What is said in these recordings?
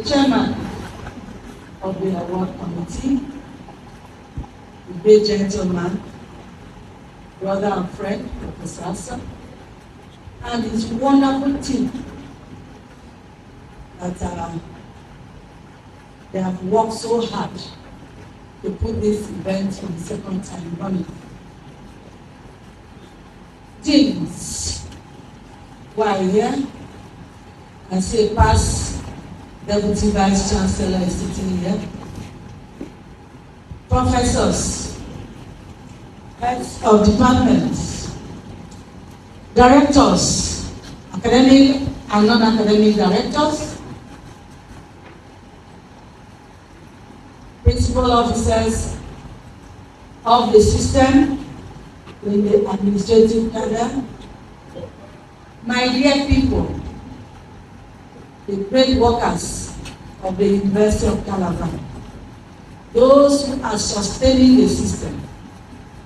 chairman of the award committee, a great gentleman, brother and friend, Professor Asa, and his wonderful team that they have worked so hard to put this event for the second time running. Deans who are here, I see past Deputy Vice Chancellor is sitting here, professors, heads of departments, directors, academic and non-academic directors, principal officers of the system in the administrative cadre, my dear people, the great workers of the University of Calabar, those who are sustaining the system,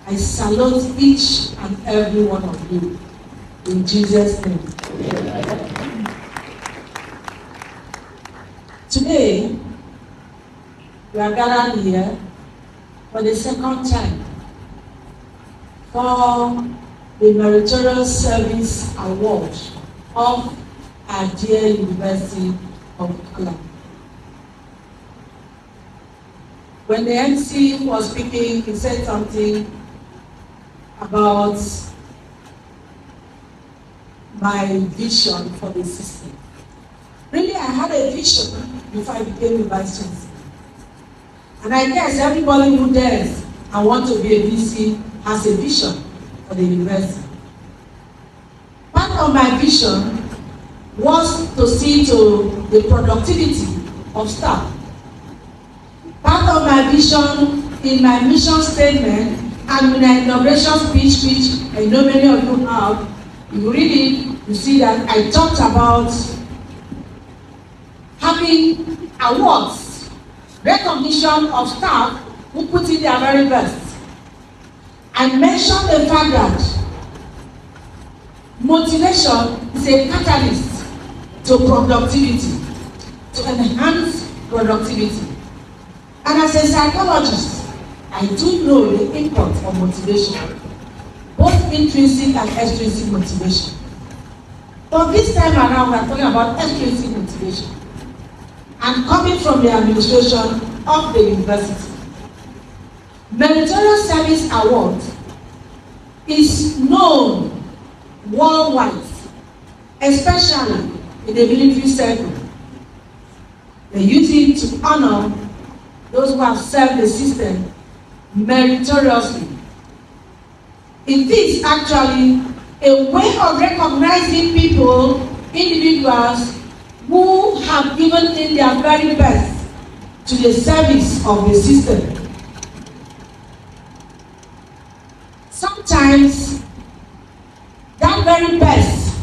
I salute each and every one of you in Jesus' name. Today, we are gathered here for the second time for the Meritorious Service Award of our dear University of Calabar. When the MC was speaking, he said something about my vision for the system. Really, I had a vision before I became a Vice Chancellor. And I guess everybody who dares and wants to be a VC has a vision for the university. Part of my vision was to see to the productivity of staff. Part of my vision in my mission statement and in my inauguration speech, which I know many of you have, you read it, you see that I talked about having awards, recognition of staff who put in their very best. I mentioned the fact that motivation is a catalyst to productivity, to enhance productivity. And as a psychologist, I do know the importance of motivation, both intrinsic and extrinsic motivation. But this time around, we are talking about extrinsic motivation. And coming from the administration of the university, Meritorious Service Award is known worldwide, especially in the military circle. They use it to honor those who have served the system meritoriously. It is actually a way of recognizing people, individuals, who have given in their very best to the service of the system. Sometimes that very best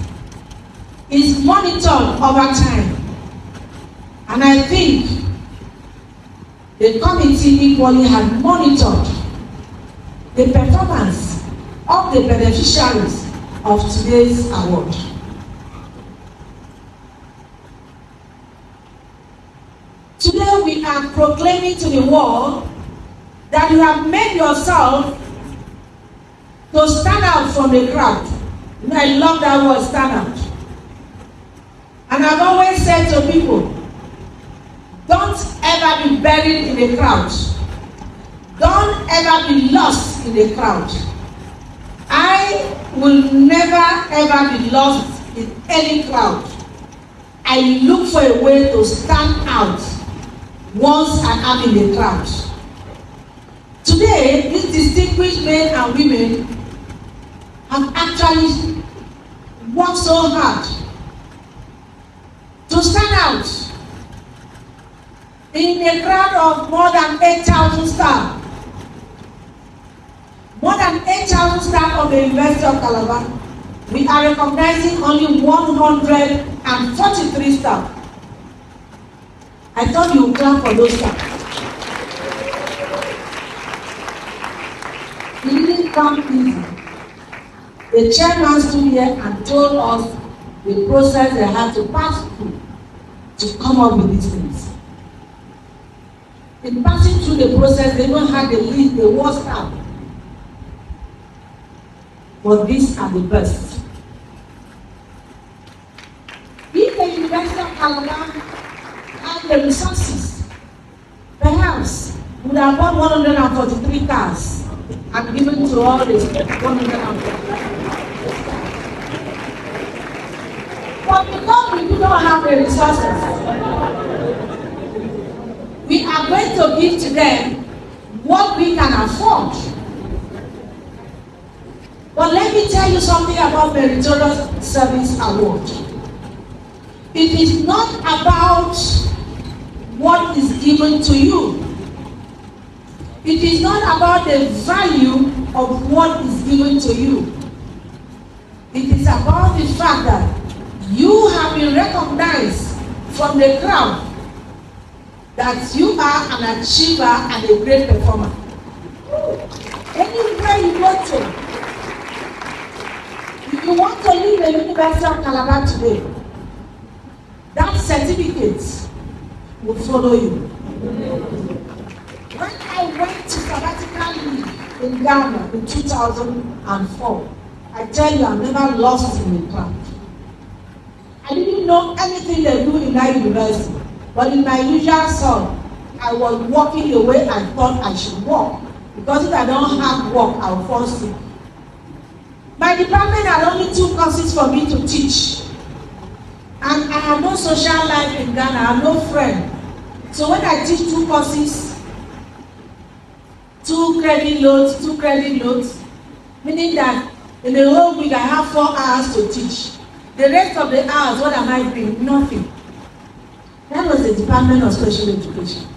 is monitored over time. And I think the committee equally had monitored the performance of the beneficiaries of today's award. Today we are proclaiming to the world that you have made yourself to stand out from the crowd. You know, I love that word, stand out. And I've always said to people, don't ever be buried in the crowd. Don't ever be lost in the crowd. I will never ever be lost in any crowd. I look for a way to stand out once I am in the crowd. Today, these distinguished men and women have actually worked so hard to stand out in a crowd of more than 8,000 staff. More than 8,000 staff of the University of Calabar. We are recognizing only 143 staff. I thought you would clap for those staff. It didn't come easy. The chairman stood here and told us the process they had to pass through to come up with these things. In passing through the process, they even had the lead, the worst staff. But these are the best. If the University of Calabar had the resources, perhaps would have bought 143 cars and given to all the 143. But because we do not have the resources, we are going to give to them what we can afford. But let me tell you something about Meritorious Service Award. It is not about what is given to you. It is not about the value of what is given to you. It is about the fact that you have been recognized from the crowd that you are an achiever and a great performer. Anywhere you go to, if you want to leave the University of Calabar today, that certificate will follow you. When I went to sabbatical leave in Ghana in 2004, I tell you, I never lost in the crowd. I didn't know anything they do in that university, but in my usual self, I was walking the way I thought I should walk, because if I don't have work, I'll fall sick. My department had only 2 courses for me to teach, and I have no social life in Ghana. I have no friend. So when I teach 2 courses, 2 credit loads, meaning that in the whole week I have 4 hours to teach. The rest of the hours, what am I doing? Nothing. That was the Department of Special Education.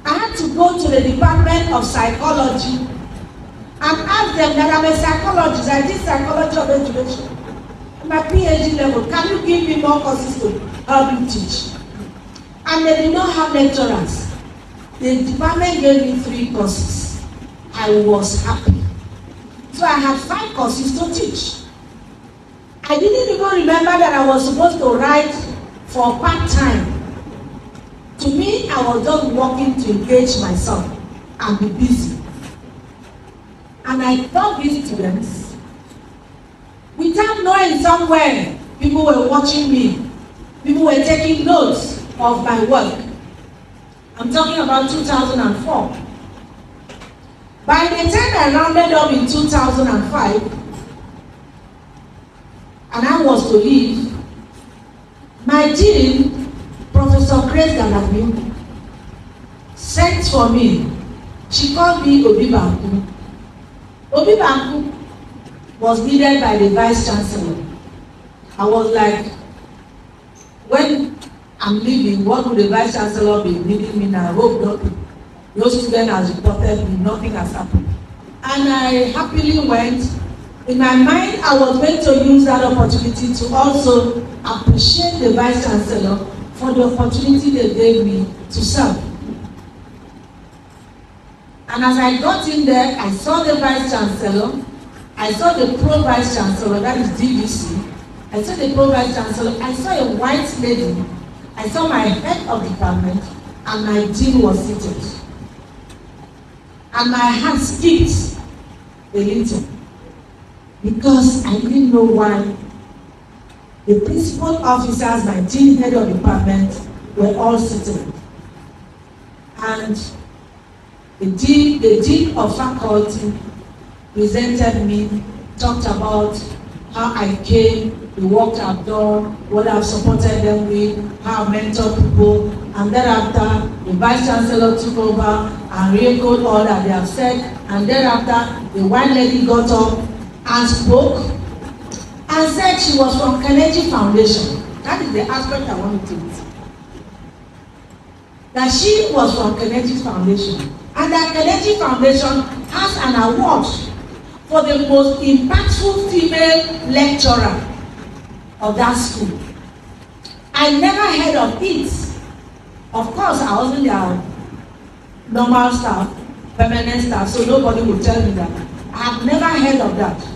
I had to go to the Department of Psychology and ask them that I'm a psychologist. I did psychology of education. My PhD level. Can you give me more courses to help me teach? And they did not have lecturers. The department gave me 3 courses. I was happy. So I had 5 courses to teach. I didn't even remember that I was supposed to write for part-time. To me, I was just working to engage myself and be busy. And I taught these students, without knowing somewhere, people were watching me. People were taking notes of my work. I'm talking about 2004. By the time I rounded up in 2005, and I was to leave, my dean, Professor Grace Galabi, sent for me. She called me Obi Banku. Obi Banku was needed by the Vice Chancellor. I was like, when I'm leaving, what would the Vice Chancellor be needing me now? I hope nothing. No student has reported me, nothing has happened. And I happily went. In my mind, I was going to use that opportunity to also appreciate the Vice Chancellor for the opportunity they gave me to serve. And as I got in there, I saw the Vice Chancellor, I saw the Pro Vice Chancellor, that is DVC, I saw the Pro Vice Chancellor, I saw a white lady, I saw my head of department, and my dean was seated. And my heart skipped a little, because I didn't know why the principal officers, my dean, head of department, were all sitting. And the dean of faculty presented me, talked about how I came, the work I've done, what I've supported them with, how I mentored people, and thereafter the Vice Chancellor took over and re-echoed all that they have said, and thereafter the white lady got up and spoke and said she was from Carnegie Foundation. That is the aspect I wanted to see. That she was from Carnegie Foundation, and that Carnegie Foundation has an award for the most impactful female lecturer of that school. I never heard of it. Of course, I wasn't their normal staff, permanent staff, so nobody would tell me that. I have never heard of that.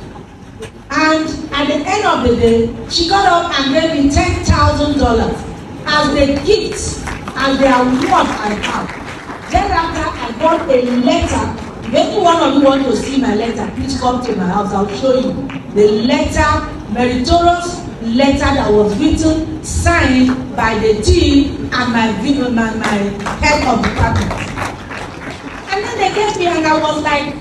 And at the end of the day, she got up and gave me $10,000 as the gift, as the award I have. Thereafter, I got a letter. If any one of you want to see my letter, please come to my house. I'll show you the letter, meritorious letter that was written, signed by the dean and my head of department. And then they gave me, and I was like,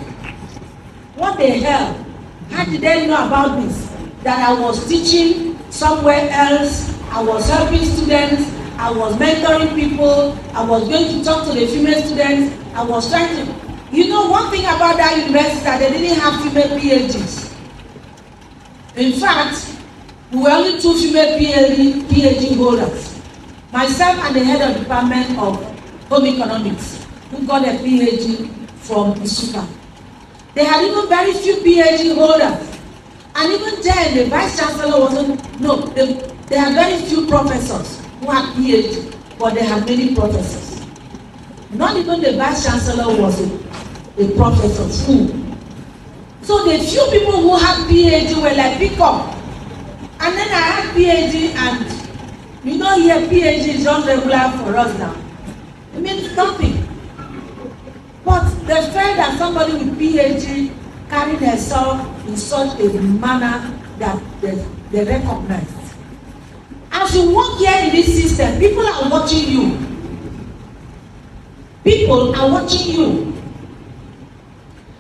what the hell? How did they know about this? That I was teaching somewhere else, I was helping students, I was mentoring people, I was going to talk to the female students, I was trying to, you know, one thing about that university is that they didn't have female PhDs. In fact, we were only 2 female PhD holders. Myself and the head of department of home economics, who got a PhD from Isuka. They had even very few PhD holders. And even then, the Vice Chancellor wasn't, no, they had very few professors who had PhD, but they had many professors. Not even the Vice Chancellor was a professor, So the few people who had PhD were like, pick up. And then I had PhD, and you know here, PhD is just regular for us now. It means nothing. But the fact that somebody with PhD carried herself in such a manner that they recognized. As you work here in this system, people are watching you. People are watching you.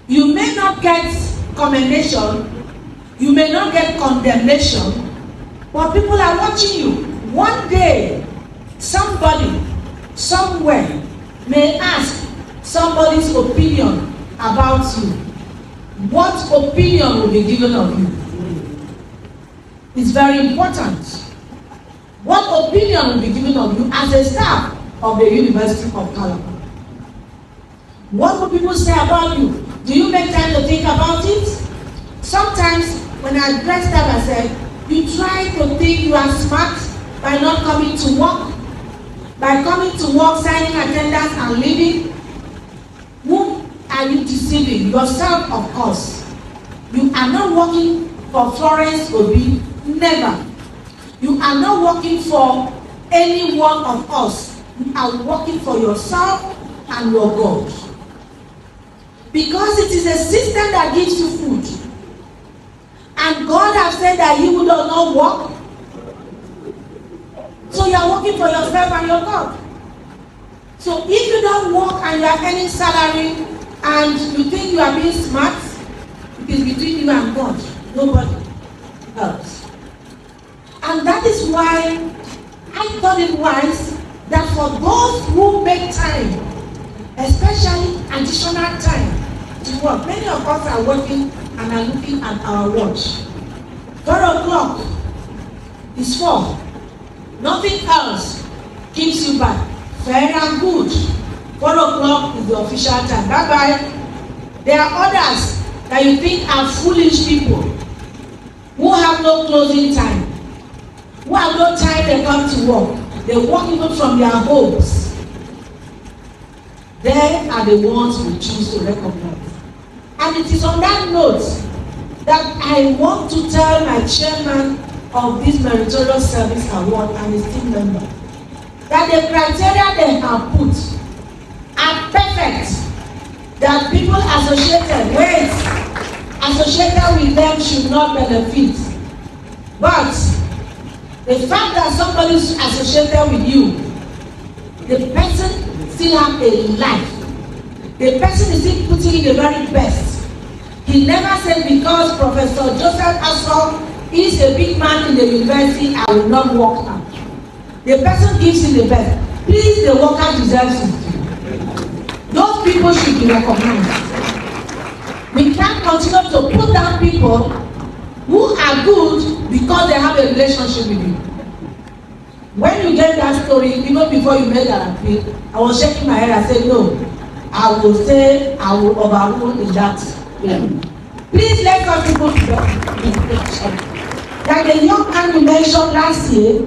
You may not get commendation, you may not get condemnation, but people are watching you. One day, somebody, somewhere, may ask somebody's opinion about you. What opinion will be given of you? It's very important. What opinion will be given of you as a staff of the University of Calabar? What will people say about you? Do you make time to think about it? Sometimes when I dressed up, I said, you try to think you are smart by not coming to work, by coming to work, signing attendance and leaving. Whom are you deceiving? Yourself, of course. You are not working for Florence Obi, never. You are not working for any one of us. You are working for yourself and your God. Because it is a system that gives you food. And God has said that He will not work. So you are working for yourself and your God. So if you don't work and you are earning salary and you think you are being smart, it is between you and God. Nobody else. And that is why I thought it wise that for those who make time, especially additional time to work, many of us are working and are looking at our watch. 4 o'clock is 4. Nothing else keeps you back. Fair and good. 4 o'clock is the official time. Bye-bye. There are others that you think are foolish people who have no closing time, who have no time they come to work. They work even from their homes. They are the ones we choose to recognize. And it is on that note that I want to tell my chairman of this Meritorious Service Award and his team member that the criteria they have put are perfect, that people associated with them should not benefit. But the fact that somebody is associated with you, the person still has a life. The person is still putting in the very best. He never said because Professor Joseph Aswell is a big man in the university, I will not work hard. The person gives him the best. Please, the worker deserves it. Those people should be recognized. We can't continue to put down people who are good because they have a relationship with you. When you get that story, even before you made that appeal, I was shaking my head. I said, no, I will say I will overrule in that. Please let us people be like the young man you mentioned last year,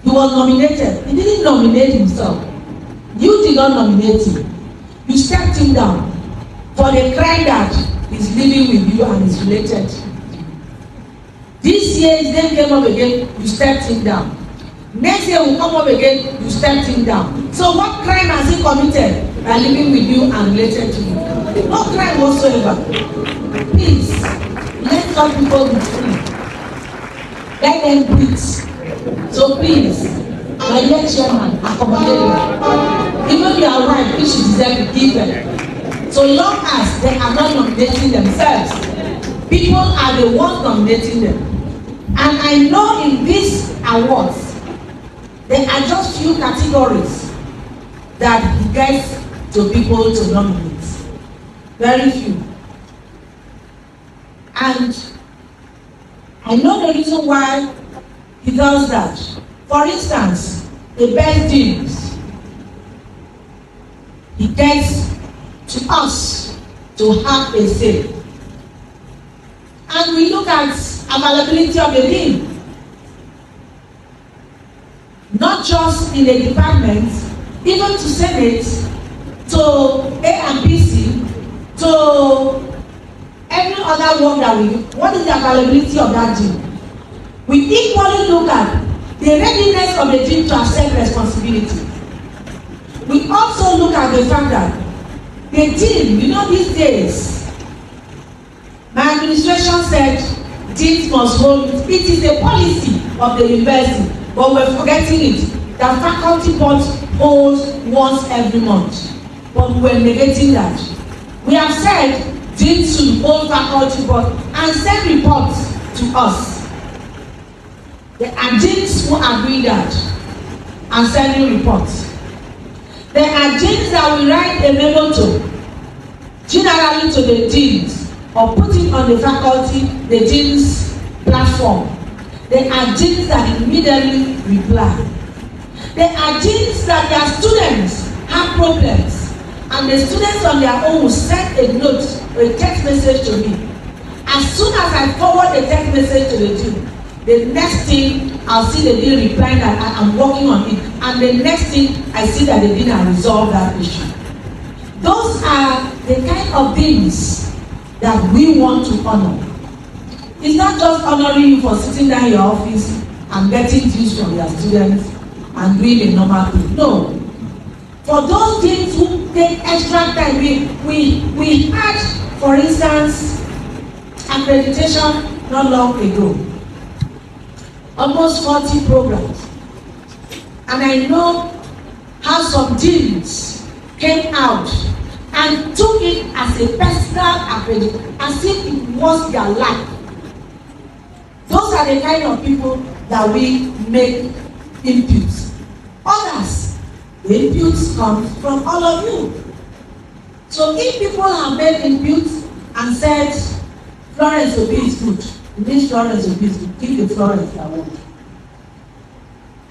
he was nominated. He didn't nominate himself. You did not nominate him. You stepped him down for the crime that is living with you and is related. This year his name came up again, you stepped him down. Next year will come up again, you step him down. So what crime has he committed by living with you and related to you? No crime whatsoever. Please, let some people be free. Let them breathe. So please, my dear chairman, accommodate them. Even your wife, if she deserves to give them. So long as they are not nominating themselves, people are the ones nominating them. And I know in these awards, there are just few categories that he gets to people to nominate. Very few. And I know the reason why he does that. For instance, the best deans, he gets to us to have a say. And we look at availability of the dean. Not just in the department, even to Senate, to AMPC, to every other work that we do. What is the availability of that dean? We equally look at the readiness of the dean to accept responsibility. We also look at the fact that the dean, these days, my administration said deans must hold it. It is a policy of the university, but we're forgetting it. That faculty board holds once every month, but we're negating that. We have said deans should hold faculty board and send reports to us. There are deans who agree that and sending reports. There are deans that will write a memo to, generally to the deans, or put it on the faculty, the dean's platform. There are deans that immediately reply. There are deans that their students have problems, and the students on their own will send a note or a text message to me. As soon as I forward the text message to the dean, the next thing I'll see the dean replying that I'm working on it, and the next thing I see that the dean has resolved that issue. Those are the kind of things that we want to honor. It's not just honoring you for sitting down in your office and getting dues from your students and doing a normal thing. No. For those things who take extra time, we had, for instance, accreditation not long ago. Almost 40 programs. And I know how some deans came out and took it as a personal accreditation, as if it was their life. Those are the kind of people that we make imputes. Others, the imputes come from all of you. So if people have made imputes and said, Florence Obi is good, this Florence Obi is good, give the Florence award.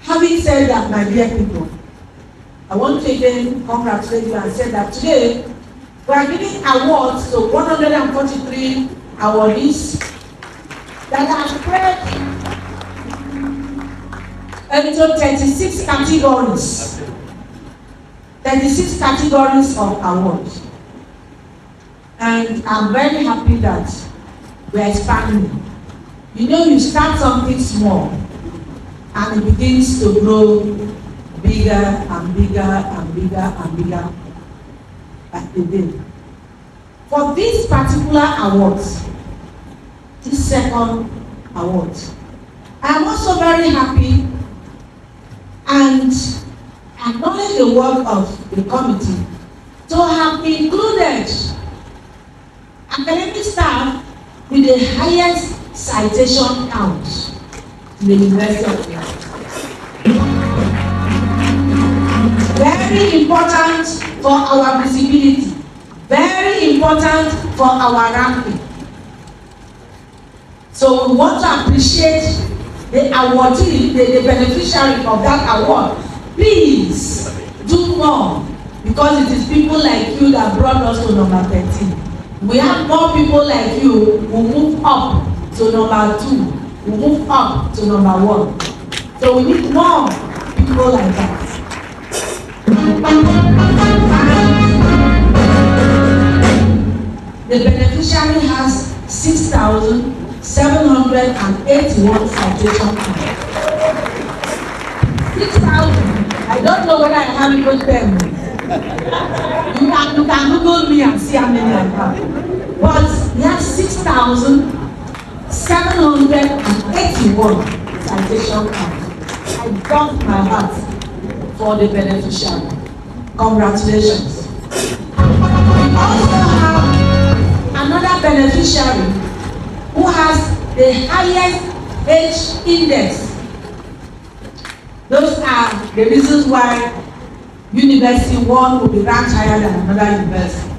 Having said that, my dear people, I want to again congratulate you and say that today we are giving awards to 143 awardees that are spread into 36 categories. 36 categories of awards. And I'm very happy that we're expanding. You start something small and it begins to grow bigger and bigger and bigger and bigger like the day. For this particular award, this second award, I am also very happy and acknowledge the work of the committee to have included academic staff with the highest citation count in the University of Calabar. Very important for our visibility, very important for our ranking. So we want to appreciate the awardee, the beneficiary of that award. Please do more, because it is people like you that brought us to number 13. We have more people like you who move up to number 2, who move up to number 1. So we need more people like that. The beneficiary has 6,781 citation points. 6,000. I don't know whether I have it with them. You can Google me and see how many I have. But we have 6,781 citation cards. I got my heart for the beneficiary. Congratulations. We also have another beneficiary who has the highest age index. Those are the reasons why University 1 will be ranked higher than another university.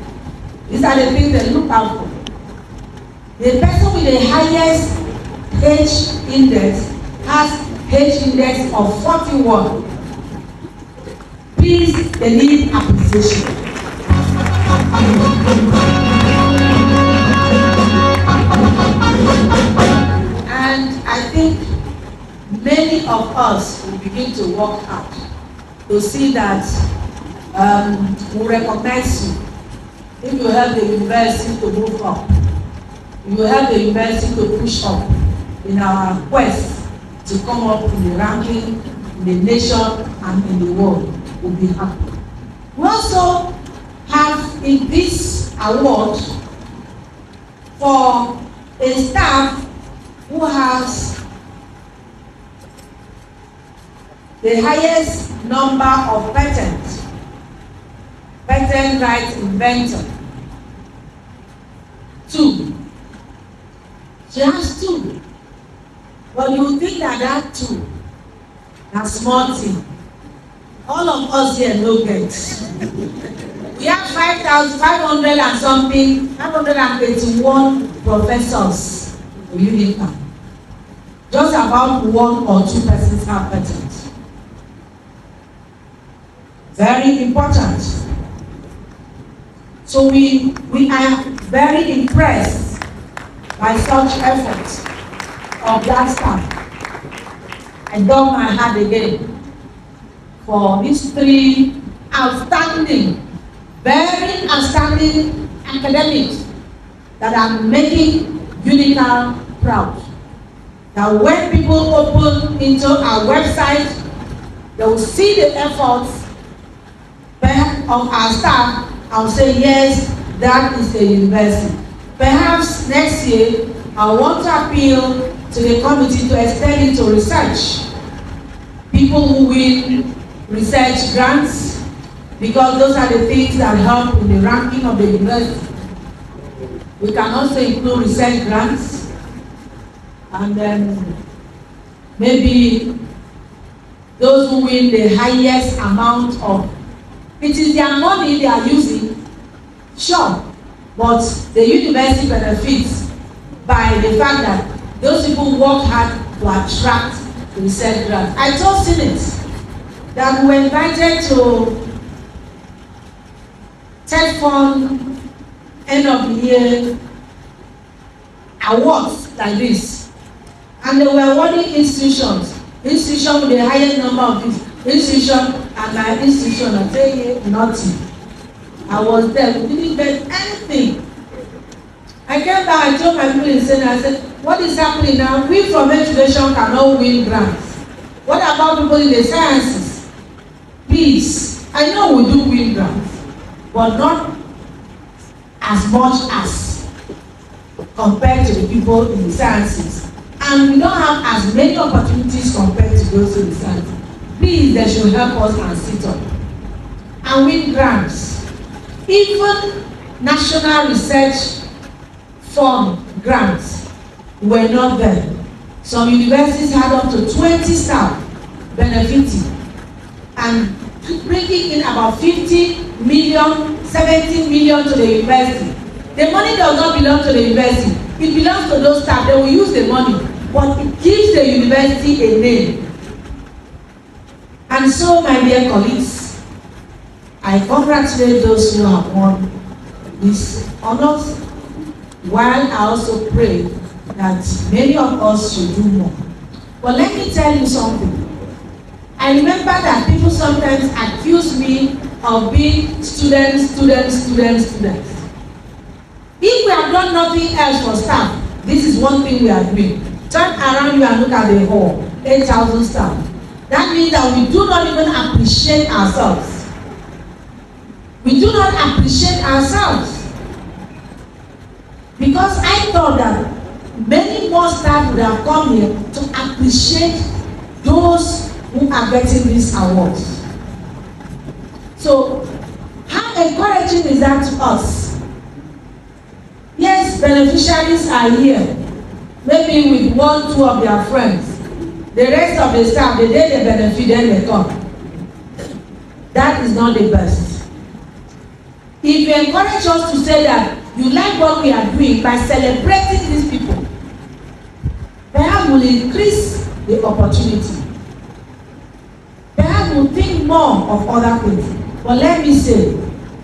These are the things they look out for. The person with the highest age index has age index of 41. Please, they need appreciation. And I think many of us will begin to work hard to see that we recognize you. If you help the university to move up, if you help the university to push up in our quest to come up in the ranking in the nation and in the world, we'll be happy. We also have in this award for a staff who has the highest number of patent rights inventor. 2. She has 2. But you think that 2 na small thing. All of us here no get. We have 5,500 and something, 581 professors in UNICAL. Just about 1 or 2 persons have patents. Very important. So we are very impressed by such efforts of that staff. I dug my heart again for these 3 outstanding, very outstanding academics that are making UNICAL proud. That when people open into our website, they will see the efforts of our staff and say, yes, that is a university. Perhaps next year, I want to appeal to the committee to extend it to research. People who win research grants, because those are the things that help in the ranking of the university. We can also include research grants, and then maybe those who win the highest amount of, it is their money they are using, sure, but the university benefits by the fact that those people work hard to attract research grants. I told Senate that we were invited to TED Fund end of the year awards like this, and they were awarding institutions with the highest number of these. Institution and my institution, I say nothing. I was there, we didn't get anything. I came back, I told my people in Senate, I said, what is happening now? We from education cannot win grants. What about people in the sciences? Please, I know we do win grants, but not as much as compared to the people in the sciences. And we don't have as many opportunities compared to those in the sciences. Please, they should help us and sit up and win grants. Even National Research Fund grants were not there. Some universities had up to 20 staff benefiting and bringing in about 50 million, 70 million to the university. The money does not belong to the university. It belongs to those staff. They will use the money, but it gives the university a name. And so, my dear colleagues, I congratulate those who have won these honors, while I also pray that many of us should do more. But let me tell you something. I remember that people sometimes accuse me of being students. If we have done nothing else for staff, this is one thing we are doing. Turn around you and look at the hall, 8,000 staff. That means that we do not even appreciate ourselves. We do not appreciate ourselves. Because I thought that many more staff would have come here to appreciate those who are getting these awards. So, how encouraging is that to us? Yes, beneficiaries are here, maybe with 1, 2 of their friends. The rest of the staff, the day they benefit, then they come. That is not the best. If you encourage us to say that you like what we are doing by celebrating these people, perhaps we'll increase the opportunity. Perhaps we'll think more of other things. But let me say,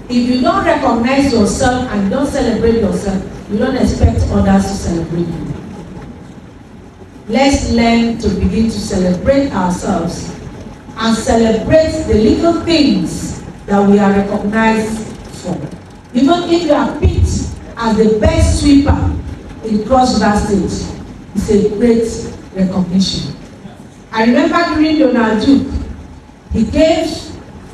if you don't recognize yourself and don't celebrate yourself, you don't expect others to celebrate you. Let's learn to begin to celebrate ourselves and celebrate the little things that we are recognized for. Even if you are picked as the best sweeper in Cross River State, it's a great recognition. I remember during Donald Duke, he gave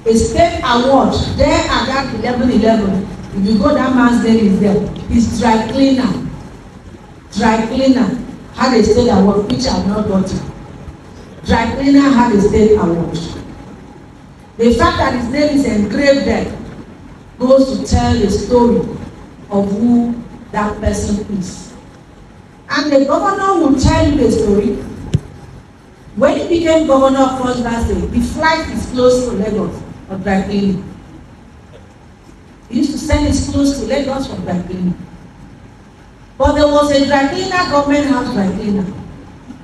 a state award there at that 11:11. If you go, that man's name is there. He's dry cleaner. Dry cleaner had a state award, which I have not gotten. Dry cleaner had a state award. The fact that his name is engraved there goes to tell the story of who that person is. And the governor will tell you the story. When he became governor of Cross River State, the flight is close to Lagos for dry cleaning. He used to send his clothes to Lagos for dry cleaning. But there was a dry cleaner, government house dry cleaner,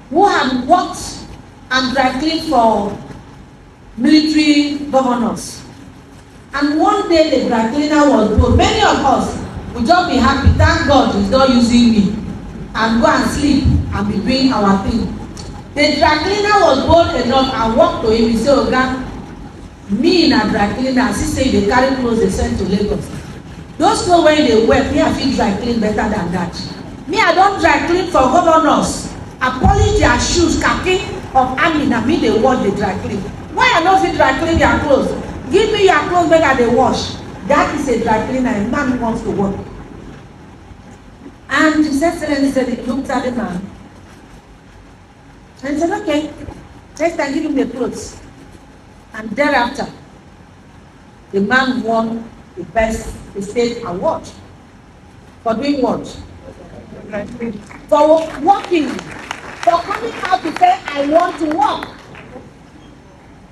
who had worked and dry cleaned for military governors. And one day the dry cleaner was bold. Many of us would just be happy, thank God he's not using me, and go and sleep and be doing our thing. The dry cleaner was bold enough and walked to him. He said, Oga, me in a dry cleaner, as he say they carry clothes they send to Lagos. Those clothes when they wear, me I feel dry clean better than that. Me I don't dry clean for governors. I polish their shoes, khaki of army, na me they wash the dry clean. Why I don't fit dry clean their clothes? Give me your clothes better they wash. That is a dry cleaner, a man who wants to work. And His Excellency said, he looked at the man and said, okay, let's give him the clothes. And thereafter, the man won the best state award. For doing what? For working. For coming out to say, I want to work.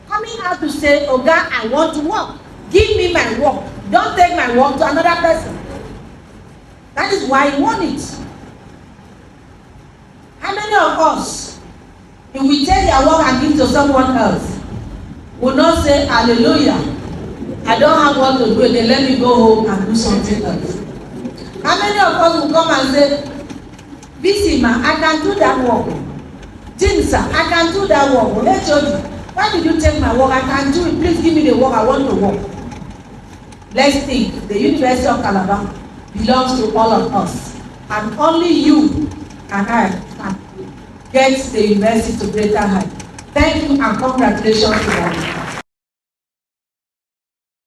Coming out to say, oh God, I want to work. Give me my work. Don't take my work to another person. That is why he won it. How many of us, if we take their work and give to someone else, will not say, hallelujah, I don't have what to do, they let me go home and do something else. How many of us will come and say, Visima, I can do that work. Jinsa, I can do that work. Why did you take my work? I can do it. Please give me the work. I want to work. Let's think. The University of Calabar belongs to all of us. And only you and I can get the university to greater height. Thank you and congratulations to all.